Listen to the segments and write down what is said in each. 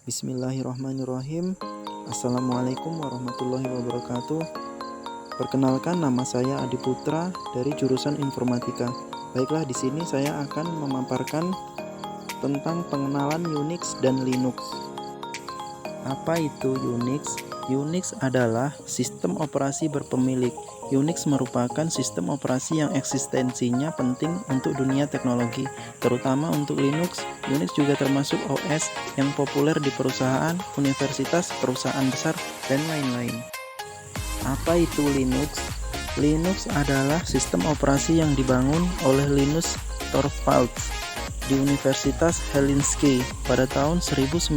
Bismillahirrahmanirrahim. Assalamualaikum warahmatullahi wabarakatuh. Perkenalkan, nama saya Adi Putra dari jurusan Informatika. Baiklah, di sini saya akan memaparkan tentang pengenalan Unix dan Linux. Apa itu Unix? Unix adalah sistem operasi berpemilik. Unix merupakan sistem operasi yang eksistensinya penting untuk dunia teknologi, terutama untuk Linux. Unix juga termasuk OS yang populer di perusahaan, universitas, perusahaan besar, dan lain-lain. Apa itu Linux? Linux adalah sistem operasi yang dibangun oleh Linus Torvalds di Universitas Helsinki pada tahun 1991.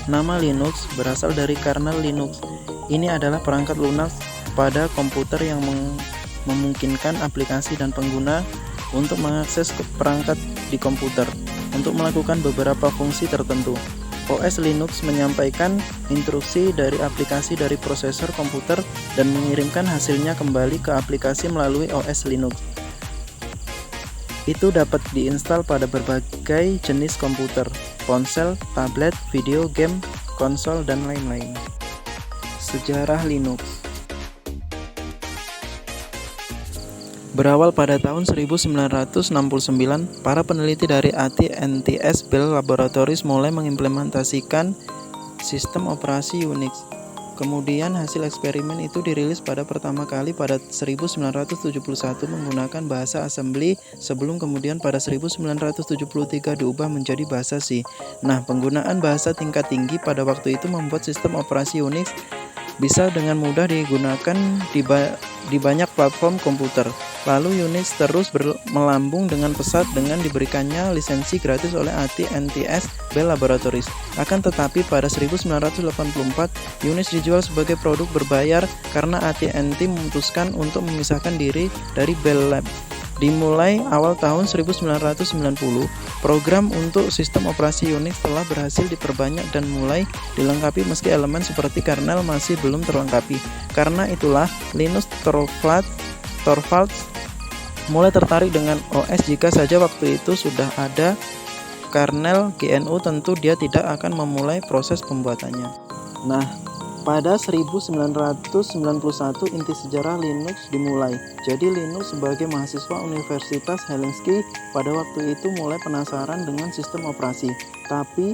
Nama Linux berasal dari kernel Linux. Ini adalah perangkat lunak pada komputer yang memungkinkan aplikasi dan pengguna untuk mengakses perangkat di komputer untuk melakukan beberapa fungsi tertentu. OS Linux menyampaikan instruksi dari aplikasi dari prosesor komputer dan mengirimkan hasilnya kembali ke aplikasi melalui OS Linux. Itu dapat diinstal pada berbagai jenis komputer, ponsel, tablet, video game, konsol, dan lain-lain. Sejarah Linux berawal pada tahun 1969, para peneliti dari AT&T Bell Laboratories mulai mengimplementasikan sistem operasi Unix. Kemudian hasil eksperimen itu dirilis pada pertama kali pada 1971 menggunakan bahasa assembly, sebelum kemudian pada 1973 diubah menjadi bahasa C. Nah, penggunaan bahasa tingkat tinggi pada waktu itu membuat sistem operasi Unix bisa dengan mudah digunakan di banyak platform komputer. Lalu Unix terus melambung dengan pesat dengan diberikannya lisensi gratis oleh AT&T Bell Laboratories. Akan tetapi pada 1984 Unix dijual sebagai produk berbayar karena AT&T memutuskan untuk memisahkan diri dari Bell Lab. Dimulai awal tahun 1990, program untuk sistem operasi Unix telah berhasil diperbanyak dan mulai dilengkapi meski elemen seperti kernel masih belum terlengkapi. Karena itulah Linus Torvalds mulai tertarik dengan OS. Jika saja waktu itu sudah ada kernel GNU, tentu dia tidak akan memulai proses pembuatannya. Nah, pada 1991 inti sejarah Linux dimulai. Jadi Linus sebagai mahasiswa Universitas Helsinki pada waktu itu mulai penasaran dengan sistem operasi. Tapi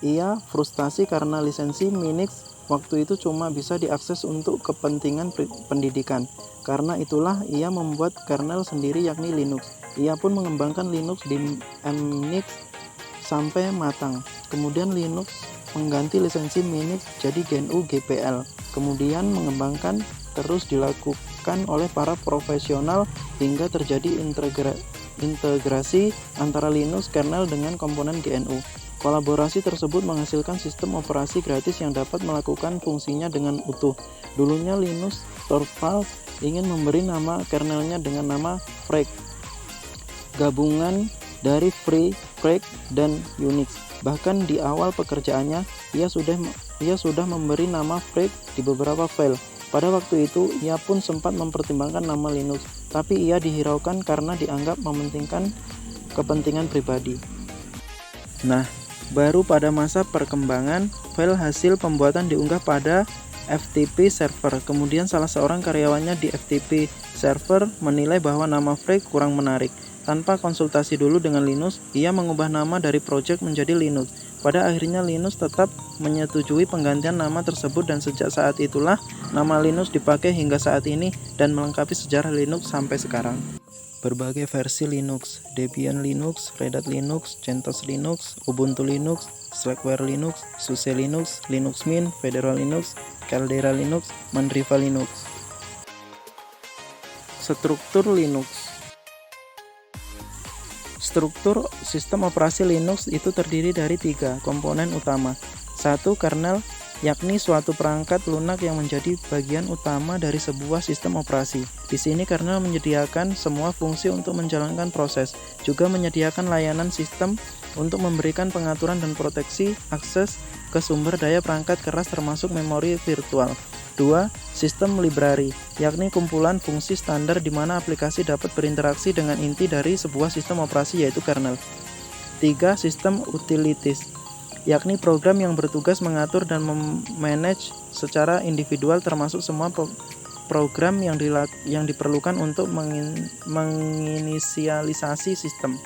ia frustasi karena lisensi Minix waktu itu cuma bisa diakses untuk kepentingan pendidikan. Karena itulah ia membuat kernel sendiri yakni Linux. Ia pun mengembangkan Linux di Mnix sampai matang. Kemudian Linux mengganti lisensi Minix jadi GNU GPL. Kemudian mengembangkan terus dilakukan oleh para profesional hingga terjadi integrasi antara Linux kernel dengan komponen GNU. Kolaborasi tersebut menghasilkan sistem operasi gratis yang dapat melakukan fungsinya dengan utuh. Dulunya Linus Torvalds ingin memberi nama kernelnya dengan nama Freak, gabungan dari Free, Freak, dan Unix. Bahkan di awal pekerjaannya, ia sudah memberi nama Freak di beberapa file. Pada waktu itu, ia pun sempat mempertimbangkan nama Linux, tapi ia dihiraukan karena dianggap mementingkan kepentingan pribadi. Nah, baru pada masa perkembangan, file hasil pembuatan diunggah pada FTP server. Kemudian salah seorang karyawannya di FTP server menilai bahwa nama Freak kurang menarik. Tanpa konsultasi dulu dengan Linus, ia mengubah nama dari project menjadi Linux. Pada akhirnya Linus tetap menyetujui penggantian nama tersebut dan sejak saat itulah nama Linux dipakai hingga saat ini dan melengkapi sejarah Linux sampai sekarang. Berbagai versi Linux, Debian Linux, Red Hat Linux, CentOS Linux, Ubuntu Linux, Slackware Linux, SUSE Linux, Linux Mint, Fedora Linux, Caldera Linux, Mandriva Linux. Struktur Linux. Struktur sistem operasi Linux itu terdiri dari 3 komponen utama. 1. Kernel, yakni suatu perangkat lunak yang menjadi bagian utama dari sebuah sistem operasi. Di sini kernel menyediakan semua fungsi untuk menjalankan proses, juga menyediakan layanan sistem untuk memberikan pengaturan dan proteksi akses ke sumber daya perangkat keras termasuk memori virtual. 2. Sistem library, yakni kumpulan fungsi standar di mana aplikasi dapat berinteraksi dengan inti dari sebuah sistem operasi yaitu kernel. 3. Sistem utilities, yakni program yang bertugas mengatur dan memanage secara individual termasuk semua program yang diperlukan untuk menginisialisasi sistem.